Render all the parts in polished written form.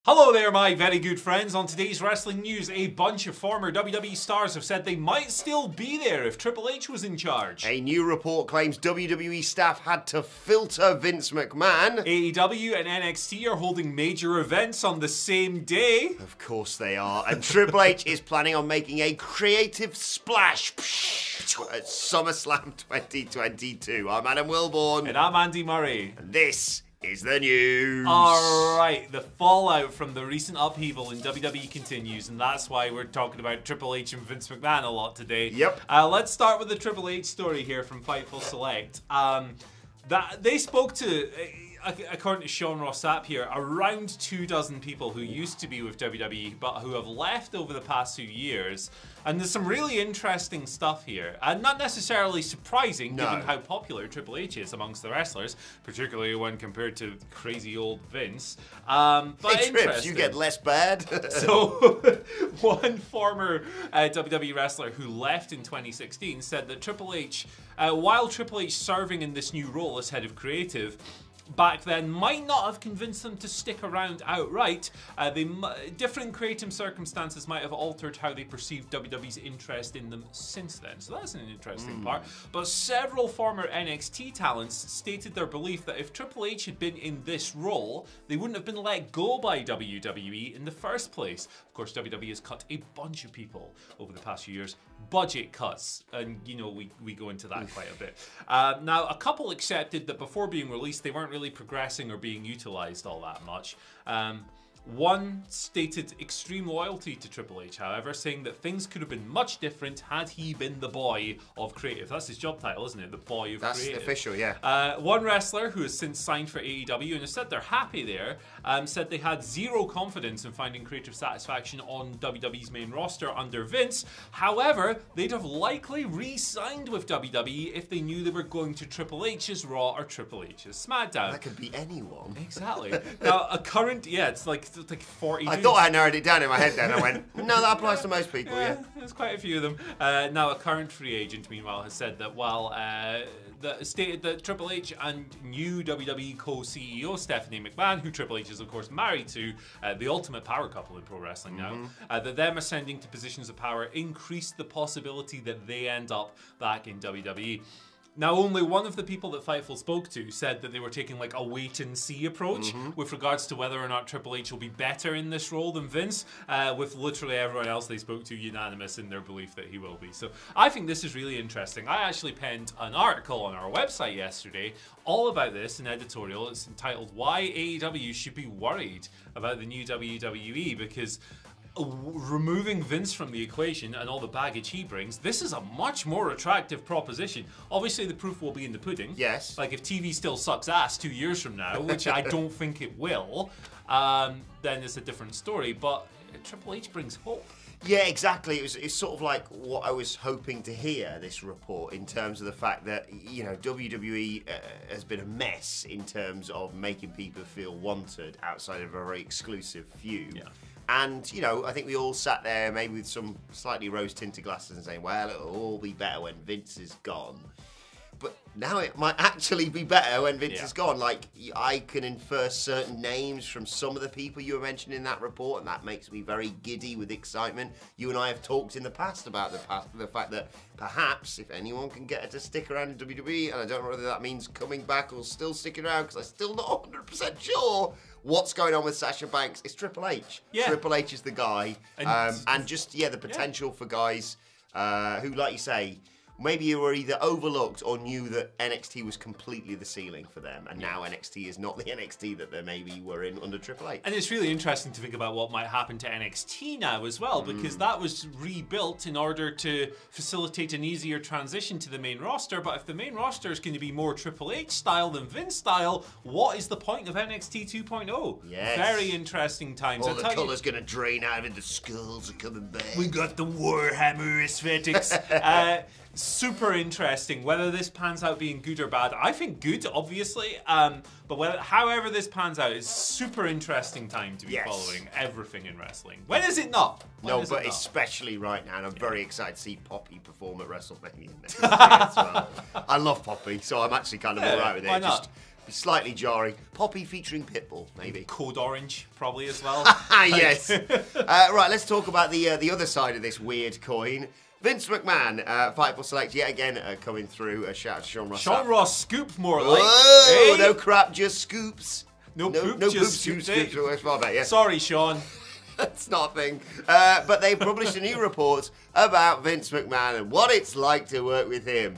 Hello there, my very good friends. On today's wrestling news, a bunch of former WWE stars have said they might still be there if Triple H was in charge. A new report claims WWE staff had to filter Vince McMahon. AEW and NXT are holding major events on the same day. Of course they are. And Triple H is planning on making a creative splash at SummerSlam 2022. I'm Adam Wilborn. And I'm Andy Murray. And this is the news. Alright, the fallout from the recent upheaval in WWE continues, and that's why we're talking about Triple H and Vince McMahon a lot today. Yep. Let's start with the Triple H story here from Fightful Select. They spoke to, according to Sean Ross Sapp here, around 24 people who used to be with WWE but who have left over the past few years. And there's some really interesting stuff here, and not necessarily surprising given how popular Triple H is amongst the wrestlers, particularly when compared to crazy old Vince. But hey, Trips, you get less bad. So, one former WWE wrestler who left in 2016 said that Triple H, while Triple H serving in this new role as head of creative, back then might not have convinced them to stick around outright. Different creative circumstances might have altered how they perceived WWE's interest in them since then. So that's an interesting part. But several former NXT talents stated their belief that if Triple H had been in this role, they wouldn't have been let go by WWE in the first place. Of course, WWE has cut a bunch of people over the past few years. Budget cuts, and you know, we go into that quite a bit. Now, a couple accepted that before being released, they weren't really progressing or being utilized all that much. One stated extreme loyalty to Triple H, however, saying that things could have been much different had he been the boy of creative. That's his job title, isn't it? The boy of creative. That's official, yeah. One wrestler who has since signed for AEW and has said they're happy there, said they had zero confidence in finding creative satisfaction on WWE's main roster under Vince. However, they'd have likely re-signed with WWE if they knew they were going to Triple H's Raw or Triple H's SmackDown. That could be anyone. Exactly. Now, it's like 40 I thought I narrowed it down in my head then. I went, no, that applies to most people, yeah. There's quite a few of them. Now, a current free agent, meanwhile, has said that while stated that Triple H and new WWE co-CEO Stephanie McMahon, who Triple H is of course married to, the ultimate power couple in pro wrestling now, that them ascending to positions of power increased the possibility that they end up back in WWE. Now, only one of the people that Fightful spoke to said that they were taking like a wait-and-see approach with regards to whether or not Triple H will be better in this role than Vince, with literally everyone else they spoke to unanimous in their belief that he will be. So I think this is really interesting. I actually penned an article on our website yesterday all about this, an editorial. It's entitled "Why AEW Should Be Worried About the New WWE," because removing Vince from the equation and all the baggage he brings, this is a much more attractive proposition. Obviously, the proof will be in the pudding. Yes. Like, if TV still sucks ass 2 years from now, which I don't think it will, then it's a different story. But Triple H brings hope. Yeah, exactly. It's sort of like what I was hoping to hear, this report, in terms of the fact that, you know, WWE has been a mess in terms of making people feel wanted outside of a very exclusive few. Yeah. And, you know, I think we all sat there maybe with some slightly rose-tinted glasses and saying, well, it'll all be better when Vince is gone. But now it might actually be better when Vince is gone. Like, I can infer certain names from some of the people you were mentioning in that report, and that makes me very giddy with excitement. You and I have talked in the past about the fact that perhaps if anyone can get her to stick around in WWE, and I don't know whether that means coming back or still sticking around, because I'm still not 100% sure what's going on with Sasha Banks, it's Triple H. Yeah. Triple H is the guy. And just, the potential for guys who, like you say, maybe you were either overlooked or knew that NXT was completely the ceiling for them, and now NXT is not the NXT that they maybe were in under Triple H. And it's really interesting to think about what might happen to NXT now as well, because that was rebuilt in order to facilitate an easier transition to the main roster. But if the main roster is going to be more Triple H style than Vince style, what is the point of NXT 2.0? Yes. Very interesting times. All the colour's going to drain out and the skulls are coming back. We got the Warhammer aesthetics. Super interesting. Whether this pans out being good or bad, I think good, obviously. But however this pans out, it's super interesting time to be following everything in wrestling. When is it not? But especially right now, and I'm very excited to see Poppy perform at WrestleMania next year as well. I love Poppy, so I'm actually kind of alright with it. Be slightly jarring. Poppy featuring Pitbull, maybe. Code Orange, probably as well. Yes. Right, let's talk about the other side of this weird coin. Vince McMahon, Fightful Select, yet again coming through. A shout out to Sean Ross. Sean Ross scoop, more like. Oh, hey. no crap, just scoops. No poop, just scoops. Yeah. Sorry, Sean. That's not a thing. But they've published a new report about Vince McMahon and what it's like to work with him.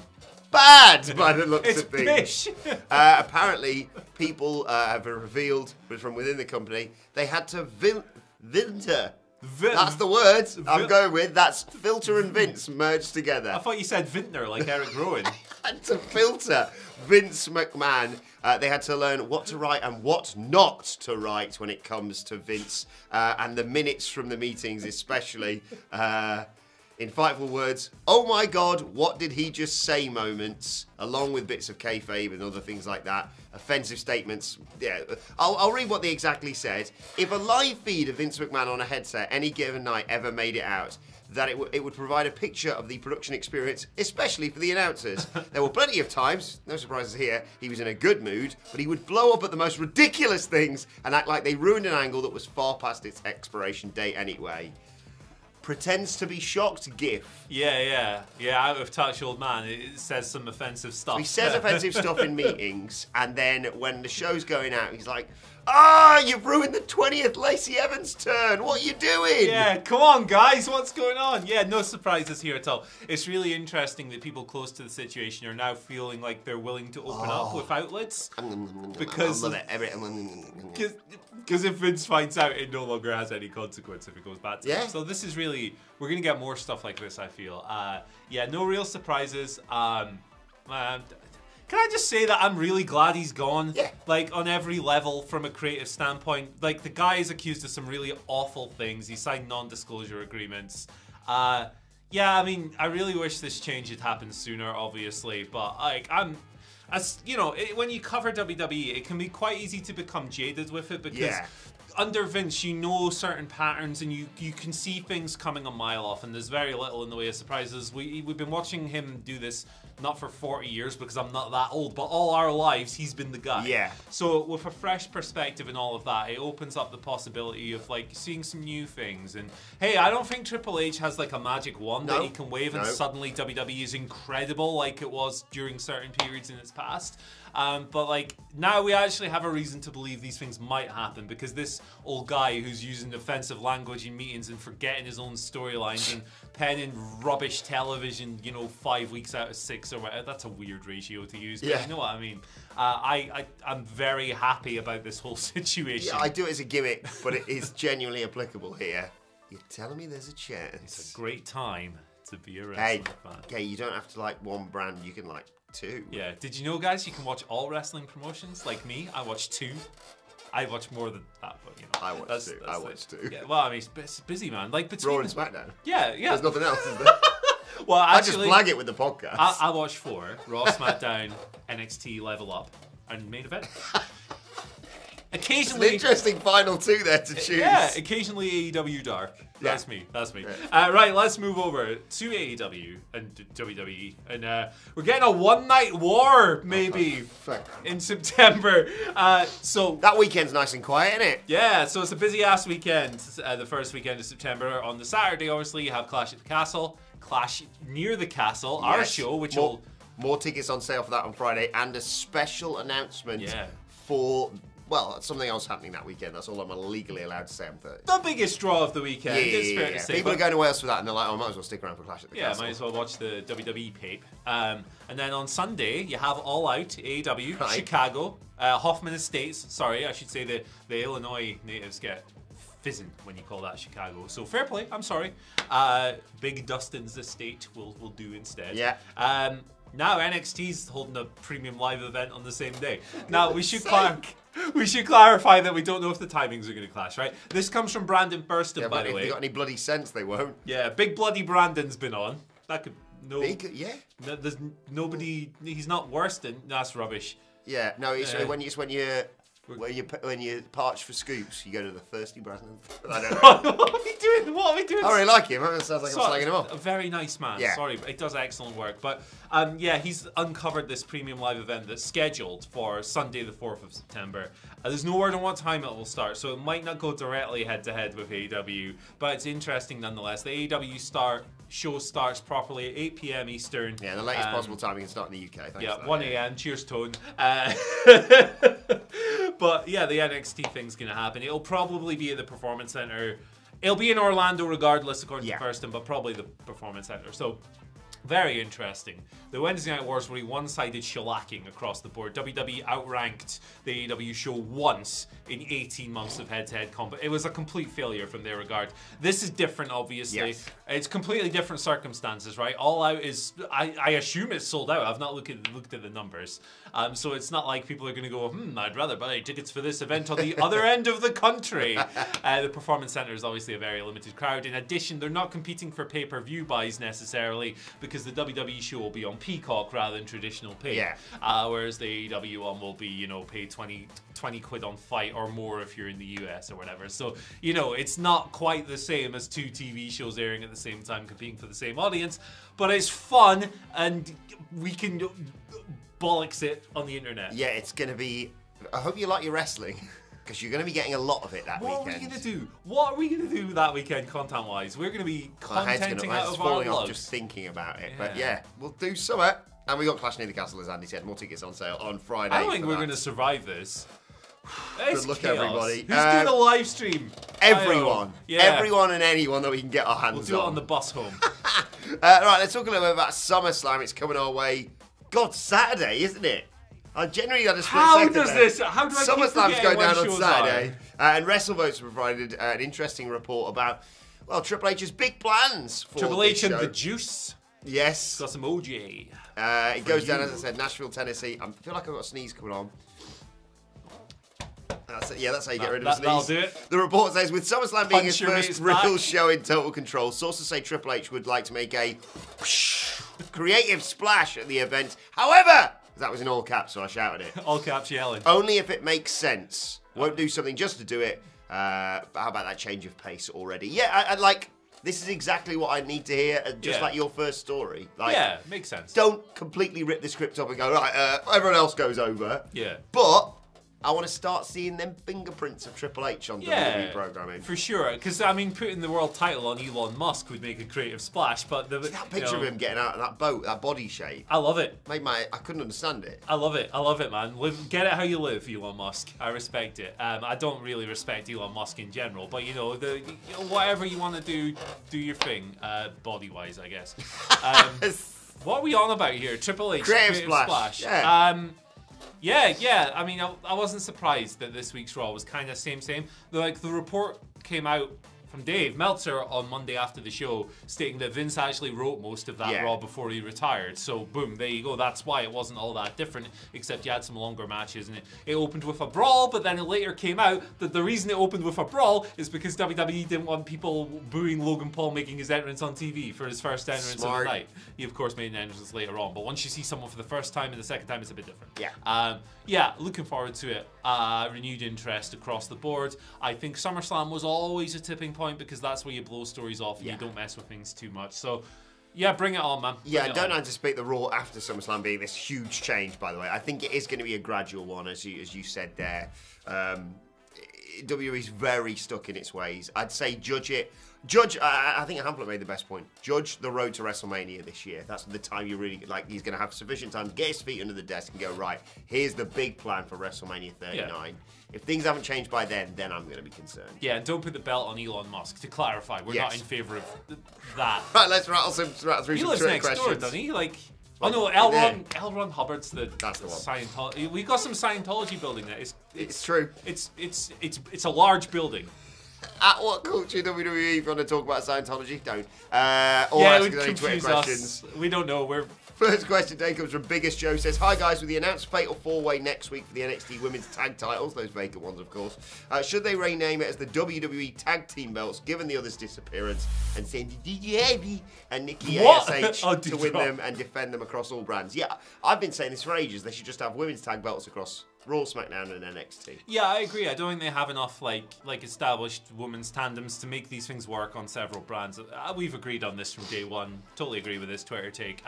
Bad, by the looks of things. Apparently, people have revealed from within the company they had to Vinter. That's the word I'm going with. That's filter and Vince merged together. I thought you said Vintner, like Eric Rowan. Had to filter Vince McMahon. They had to learn what to write and what not to write when it comes to Vince and the minutes from the meetings, especially. In Fightful words, oh my God, what did he just say moments, along with bits of kayfabe and other things like that. Offensive statements. Yeah, I'll read what they exactly said. If a live feed of Vince McMahon on a headset any given night ever made it out, that it would provide a picture of the production experience, especially for the announcers. There were plenty of times, no surprises here, he was in a good mood, but he would blow up at the most ridiculous things and act like they ruined an angle that was far past its expiration date anyway. Pretends to be shocked gif. Yeah, out of touch old man. It says some offensive stuff. He says offensive stuff in meetings, and then when the show's going out, he's like, you've ruined the 20th Lacey Evans turn. What are you doing? Yeah, come on, guys. What's going on? Yeah, no surprises here at all. It's really interesting that people close to the situation are now feeling like they're willing to open up with outlets. Because if Vince finds out, it no longer has any consequence if it goes bad to him. So this is really, we're going to get more stuff like this, I feel. Yeah, no real surprises. Can I just say that I'm really glad he's gone? Yeah. Like, on every level from a creative standpoint. Like, the guy is accused of some really awful things. He signed non-disclosure agreements. Yeah, I mean, I really wish this change had happened sooner, obviously. But, like, when you cover WWE, it can be quite easy to become jaded with it because under Vince, you know certain patterns and you can see things coming a mile off, and there's very little in the way of surprises. We've been watching him do this not for 40 years because I'm not that old, but all our lives he's been the guy. Yeah. So with a fresh perspective and all of that, it opens up the possibility of like seeing some new things. And hey, I don't think Triple H has like a magic wand that he can wave and suddenly WWE is incredible like it was during certain periods in its past. But like now we actually have a reason to believe these things might happen because this old guy who's using offensive language in meetings and forgetting his own storylines and penning rubbish television, 5 weeks out of 6 or whatever. That's a weird ratio to use, but you know what I mean. I'm very happy about this whole situation. Yeah, I do it as a gimmick, but it is genuinely applicable here. You're telling me there's a chance? It's a great time to be a wrestling fan. Okay, you don't have to like one brand. You can like 2. Yeah. Did you know, guys, you can watch all wrestling promotions? Like me, I watch 2. I watch more than that, but I watch 2. I watch 2. Yeah, well, I mean, it's busy, man. Like between Raw and SmackDown. Yeah. There's nothing else, is there? Well, actually, I just flag it with the podcast. I watch 4: Raw, SmackDown, NXT, Level Up, and Main Event. Occasionally, it's an interesting final 2 there to choose. Yeah, occasionally AEW Dark. That's me. Yeah. Right, let's move over to AEW and WWE, and we're getting a one-night war maybe in September. So that weekend's nice and quiet, isn't it? Yeah. So it's a busy-ass weekend. The first weekend of September. On the Saturday, obviously, you have Clash at the Castle, Clash near the Castle, our show, which will more tickets on sale for that on Friday, and a special announcement for. Well, something else happening that weekend. That's all I'm legally allowed to say on Thursday. The biggest draw of the weekend. It's fair to say. People are going to Wales for that, and they're like, I might as well stick around for Clash at the Castle. Yeah, might as well watch the WWE tape. And then on Sunday, you have All Out, AEW, Chicago, Hoffman Estates. Sorry, I should say the Illinois natives get fizzing when you call that Chicago. So fair play, I'm sorry. Big Dustin's Estate will do instead. Yeah. Now NXT's holding a premium live event on the same day. Now we should clarify that we don't know if the timings are going to clash, right? This comes from Brandon Burston, by the way. If they got any bloody sense, they won't. Yeah, Big Bloody Brandon's been on. That could there's nobody. He's not worse than that's rubbish. Yeah, no, it's when you're When you parch for scoops, you go to the thirsty Brandon. I don't know. What are we doing? What are we doing? I really like him. It sounds like I'm slagging him off. A very nice man. Yeah. Sorry, but he does excellent work. But yeah, he's uncovered this premium live event that's scheduled for Sunday, the 4th of September. There's no word on what time it will start, so it might not go directly head-to-head with AEW, but it's interesting nonetheless. The AEW show starts properly at 8 p.m. Eastern. Yeah, the latest possible time we can start in the UK. Thanks yeah, 1 a.m. Cheers, Tone. But yeah, the NXT thing's going to happen. It'll probably be at the Performance Center. It'll be in Orlando regardless, according to Thurston, but probably the Performance Center. So, very interesting. The Wednesday Night Wars were a one-sided shellacking across the board. WWE outranked the AEW show once in 18 months of head-to-head combat. It was a complete failure from their regard. This is different, obviously. Yes. It's completely different circumstances, right? All Out is, I assume it's sold out. I've not looked at the numbers. So it's not like people are going to go, I'd rather buy tickets for this event on the other end of the country. The Performance Center is obviously a very limited crowd. In addition, they're not competing for pay-per-view buys necessarily because the WWE show will be on Peacock rather than traditional pay. Yeah. Whereas the AEW one will be, pay 20 quid on Fight or more if you're in the US or whatever. So, it's not quite the same as two TV shows airing at the same time competing for the same audience, but it's fun and we can bollocks it on the internet. Yeah, it's going to be... I hope you like your wrestling, because you're going to be getting a lot of it that weekend. What are we going to do? What are we going to do that weekend content-wise? We're going to be contenting out of our lugs. Just thinking about it. But yeah, we'll do something. And we got Clash Near the Castle, as Andy said. More tickets on sale on Friday. I don't think we're going to survive this. Good luck, everybody. Who's doing the live stream? Everyone. Yeah. Everyone and anyone that we can get our hands on. We'll do it on the bus home. Right, let's talk a little bit about SummerSlam. It's coming our way. God, Saturday, isn't it? I generally had a split second there. How do I SummerSlam's keep going down on shows Saturday. And WrestleVotes provided an interesting report about, Triple H's big plans for Triple this H and show. the Juice. Yes. Got some OJ. It goes down, as I said, Nashville, Tennessee. I feel like I've got a sneeze coming on. That's it. Yeah, that's how you get rid of a sneeze. That'll do it. The report says, with SummerSlam being Punch his your first mate's real back. show in total control, sources say Triple H would like to make a creative splash at the event. However, that was in all caps, so I shouted it. All caps yelling. Only if it makes sense. Won't do something just to do it. But how about that change of pace already? Yeah, I like... This is exactly what I need to hear, just like your first story. Like, yeah, makes sense. Don't completely rip the script up and go, right, everyone else goes over. Yeah. But I want to start seeing them fingerprints of Triple H on WWE programming. For sure. Because, putting the world title on Elon Musk would make a creative splash, but... that picture of him getting out of that boat, that body shape. I love it. I couldn't understand it. I love it, man. Get it how you live, Elon Musk. I respect it. I don't really respect Elon Musk in general, but, whatever you want to do your thing, body-wise, I guess. What are we on about here? Triple H. Creative splash. Yeah. Yeah. I wasn't surprised that this week's Raw was kind of same. The report came out from Dave Meltzer on Monday after the show, stating that Vince actually wrote most of that Raw before he retired. So, boom, there you go. That's why it wasn't all that different, except you had some longer matches. And it opened with a brawl, but then it later came out that the reason it opened with a brawl is because WWE didn't want people booing Logan Paul making his entrance on TV for his first entrance of the night. He, of course, made an entrance later on. But once you see someone for the first time and the second time, it's a bit different. Yeah. Looking forward to it. Renewed interest across the board. I think SummerSlam was always a tipping point because that's where you blow stories off and you don't mess with things too much. So, yeah, bring it on, man. Don't anticipate the Raw after SummerSlam being this huge change, by the way. I think it is going to be a gradual one, as you said there. WWE's very stuck in its ways. I'd say judge, I think Hamlet made the best point. Judge the road to WrestleMania this year. That's the time you really, he's going to have sufficient time to get his feet under the desk and go, right, here's the big plan for WrestleMania 39. Yeah. If things haven't changed by then I'm going to be concerned. Yeah, and don't put the belt on Elon Musk. To clarify, we're not in favour of that. Right, let's rattle through some Twitter questions. He lives next door, doesn't he? Oh no, L. Ron Hubbard's that's the one. Scientology. We got some Scientology building there. It's true. It's a large building. At WhatCulture WWE, if you want to talk about Scientology, don't. It would confuse us. We don't know. First question today comes from Biggest Joe. Says, hi guys, with the announced Fatal 4-Way next week for the NXT Women's Tag Titles, those vacant ones of course, should they rename it as the WWE Tag Team Belts, given the others' disappearance, and send Heavy and Nikki ASH to win them and defend them across all brands? Yeah, I've been saying this for ages. They should just have Women's Tag Belts across Raw, SmackDown, and NXT. Yeah, I agree. I don't think they have enough like established women's tandems to make these things work on several brands. We've agreed on this from day one. Totally agree with this Twitter take.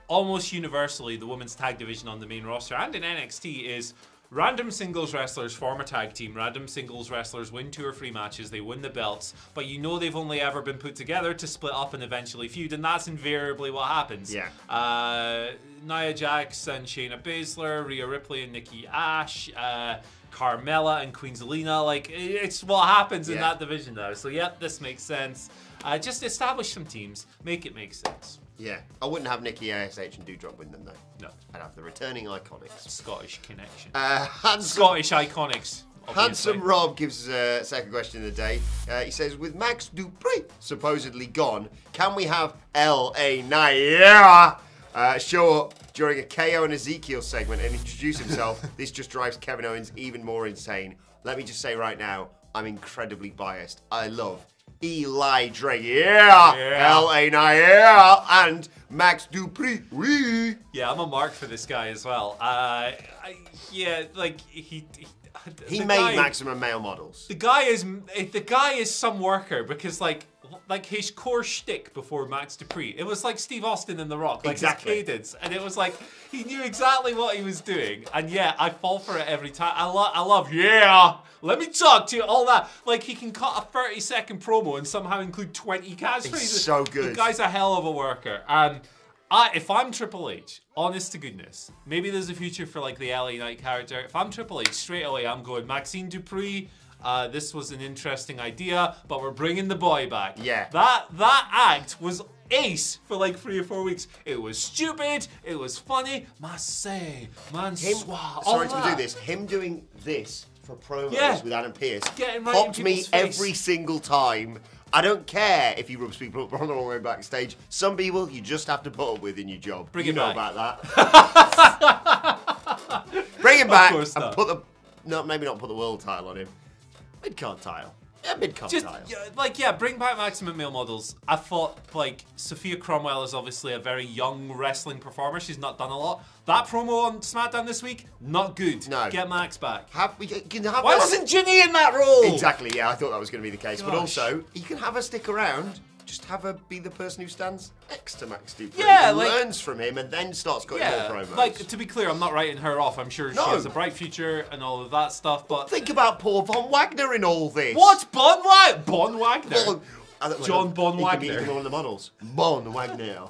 Almost universally, the women's tag division on the main roster and in NXT is random singles wrestlers form a tag team. Random singles wrestlers win 2 or 3 matches. They win the belts, but you know they've only ever been put together to split up and eventually feud, and that's invariably what happens. Yeah. Nia Jax and Shayna Baszler, Rhea Ripley and Nikki Ash, Carmella and Queen Zelina. Like, it's what happens in that division now. So, yeah, this makes sense. Just establish some teams. Make it make sense. Yeah. I wouldn't have Nikki ASH and Doudrop win them, though. No. I'd have the returning Iconics. Scottish connection. Scottish Iconics. Obviously. Handsome Rob gives us a second question of the day. He says, with Max Dupree supposedly gone, can we have LA Nia show up during a KO and Ezekiel segment and introduce himself? This just drives Kevin Owens even more insane. Let me just say right now, I'm incredibly biased. I love Eli Drake, LA Nia, and Max Dupree, Yeah, I'm a mark for this guy as well. Yeah, like he made Maximum Male Models. The guy is some worker because like his core shtick before Max Dupree, it was like Steve Austin and The Rock, like exactly. his cadence, and it was like he knew exactly what he was doing, and yeah, I fall for it every time. I love let me talk to you, all that. Like he can cut a 30-second promo and somehow include 20 catchphrases. It's so good. The guy's a hell of a worker. If I'm Triple H, honest to goodness, maybe there's a future for like the LA Knight character. If I'm Triple H, straight away I'm going Maxine Dupree. This was an interesting idea, but we're bringing the boy back. Yeah. That act was ace for like 3 or 4 weeks. It was stupid. It was funny. Marseille, Mansoir. Sorry to do this. Him doing this for promos with Adam Pearce popped me every single time. I don't care if he rubs people up on the wrong way backstage. Some people you just have to put up with in your job. Bring you it know back. about that. Bring him back and put the maybe not put the world title on him. Mid-card title. Yeah, mid-card title. Bring back Maximum Male Models. I thought, like, Sophia Cromwell is obviously a very young wrestling performer. She's not done a lot. That promo on SmackDown this week, not good. No. Get Max back. Why wasn't Ginny in that role? Exactly, yeah, I thought that was going to be the case. Gosh. But also, you can have her stick around. Just have her be the person who stands next to Max Dupree. Yeah, learns from him and then starts cutting more promos. Like, to be clear, I'm not writing her off. I'm sure she has a bright future and all of that stuff, but... Think about Paul Von Wagner in all this. What's Bon Wagner? John Bon Wagner. He can be one of the models. Bon Wagner.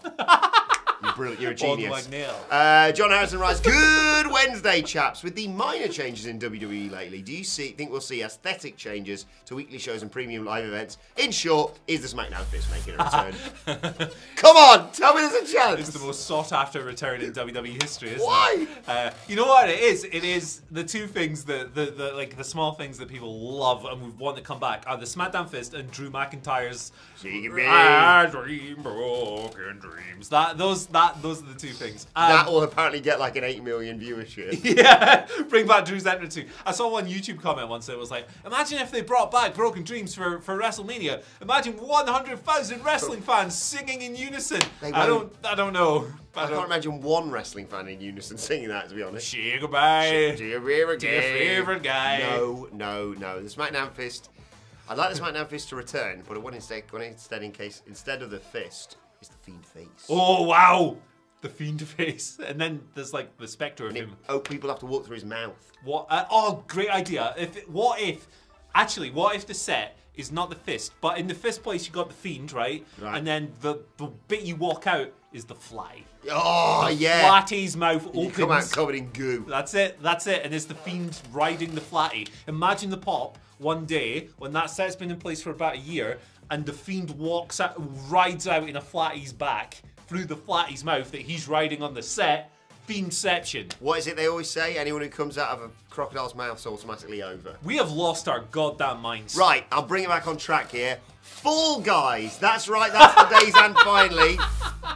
You're brilliant. You're a genius. John Harrison writes, good Wednesday, chaps. With the minor changes in WWE lately, do you think we'll see aesthetic changes to weekly shows and premium live events? In short, is the SmackDown Fist making a return? Come on, tell me there's a chance. It's the most sought-after return in WWE history, isn't Why? it? You know what it is? It is the two things that the small things that people love and would want to come back are the SmackDown Fist and Drew McIntyre's I dream broken dreams. Those are the two things. That will apparently get like an 8 million viewership. Yeah, bring back Drew's entrance too. I saw one YouTube comment once that was like, imagine if they brought back Broken Dreams for WrestleMania. Imagine 100,000 wrestling fans singing in unison. I don't know. I can't imagine one wrestling fan in unison singing that, to be honest. Say goodbye to your favorite guy. No. The SmackDown Fist. I'd like the SmackDown Fist to return, but instead of the fist, it's the Fiend face. Oh wow, the Fiend face, and then there's like the spectre of him. People have to walk through his mouth. What? Great idea. What if the set is not the fist, but in the fist place you got the Fiend, right? And then the bit you walk out is the fly. Oh yeah. Flatty's mouth opens. You come out covered in goo. That's it. And it's the Fiend riding the Flatty. Imagine the pop one day when that set's been in place for about a year, and the Fiend rides out in a Flatty's back through the Flatty's mouth that he's riding on the set. Fiendception. What is it they always say? Anyone who comes out of a crocodile's mouth is automatically over. We have lost our goddamn minds. Right, I'll bring it back on track here. Fall Guys. That's right, that's the day's end finally.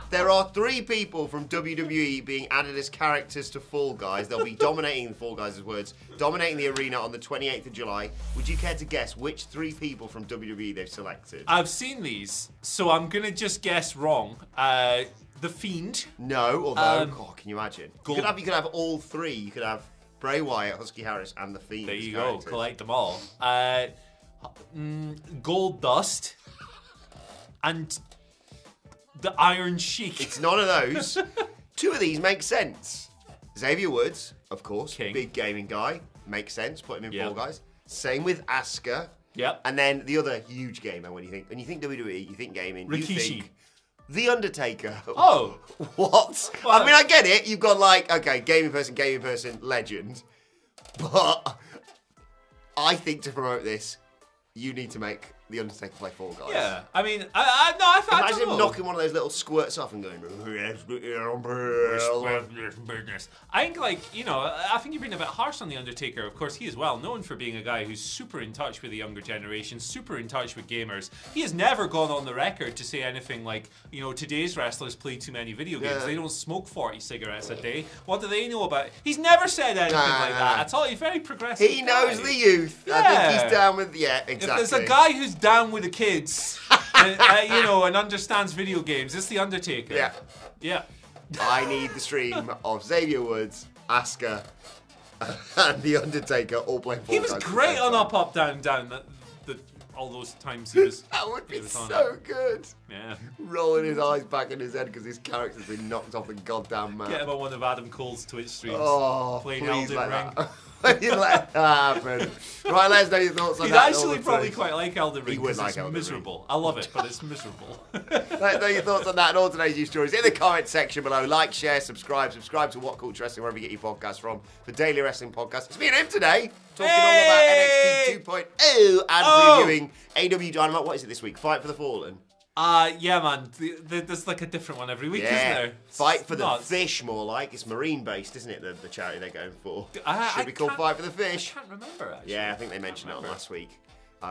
There are 3 people from WWE being added as characters to Fall Guys. They'll be dominating, Fall Guys' words, dominating the arena on the 28th of July. Would you care to guess which 3 people from WWE they've selected? I've seen these, so I'm going to just guess wrong. The Fiend. No, although, can you imagine? You could have all 3. You could have Bray Wyatt, Husky Harris, and The Fiend. There you go. Collect them all. Gold Dust and the Iron Sheik. It's none of those. Two of these make sense. Xavier Woods, of course, King. big gaming guy, makes sense. Put him in Yep. Fall Guys. Same with Asuka. Yep. And then the other huge gamer. When you think WWE, you think gaming. You Rikishi. think The Undertaker. Oh. What? Well, I mean, I get it. You've got like, okay, gaming person, legend. But I think to promote this, you need to make The Undertaker play Fall Guys. Yeah. I mean, I Imagine don't him know. knocking one of those little squirts off and going. I think, like, you know, I think you're being a bit harsh on The Undertaker. Of course, he is well known for being a guy who's super in touch with the younger generation, super in touch with gamers. He has never gone on the record to say anything like, you know, today's wrestlers play too many video games. Yeah. They don't smoke 40 cigarettes a day. What do they know about it? He's never said anything like that at all. He's very progressive. He knows guy. the youth. I Yeah. think he's down with, exactly. If there's a guy who's down with the kids, you know, and understands video games, it's The Undertaker. Yeah. Yeah. I need the stream of Xavier Woods, Asuka, and The Undertaker all playing Fall He was Guys at the great same on time. Up, Up, Down, Down. All those times he was. That would be he was on so it. good. Yeah. Rolling his eyes back in his head because his character's been knocked off the goddamn map. Get him on one of Adam Cole's Twitch streams. Oh, playing please Elden let Ring. that. You let that happen. Right, let us know your thoughts on He'd that. actually all the probably time. quite like Elden Ring. He would 'cause like it's Elden Ring. miserable. I love it, but it's miserable. Let us know your thoughts on that and all today's news stories in the comment section below. Like, share, subscribe to WhatCulture Wrestling wherever you get your podcasts from. For Daily Wrestling Podcast, it's me and him today, talking Hey! all about NXT 2.0 and previewing AW Dynamite. What is it this week? Fight for the Fallen. Yeah, man. There's like a different one every week, isn't there? Fight It's for nuts. the Fish, more like. It's marine based, isn't it? The charity they're going for. I Should be called can't- Fight for the Fish. I can't remember, actually. Yeah, I think they mentioned it on last week.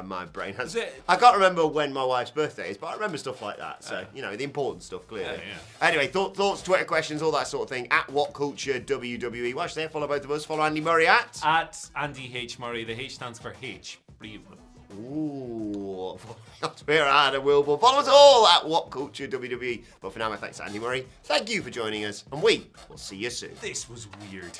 My brain has. Is it- I can't remember when my wife's birthday is, but I remember stuff like that. So, you know, the important stuff, clearly. Yeah. Anyway, thoughts, Twitter questions, all that sort of thing. At WhatCulture WWE. Watch there, follow both of us. Follow Andy Murray at. At Andy H. Murray. The H stands for H. Breathe. Ooh. On Twitter at Adam Wilbur. Follow us all at WhatCulture WWE. But for now, my thanks to Andy Murray. Thank you for joining us, and we will see you soon. This was weird.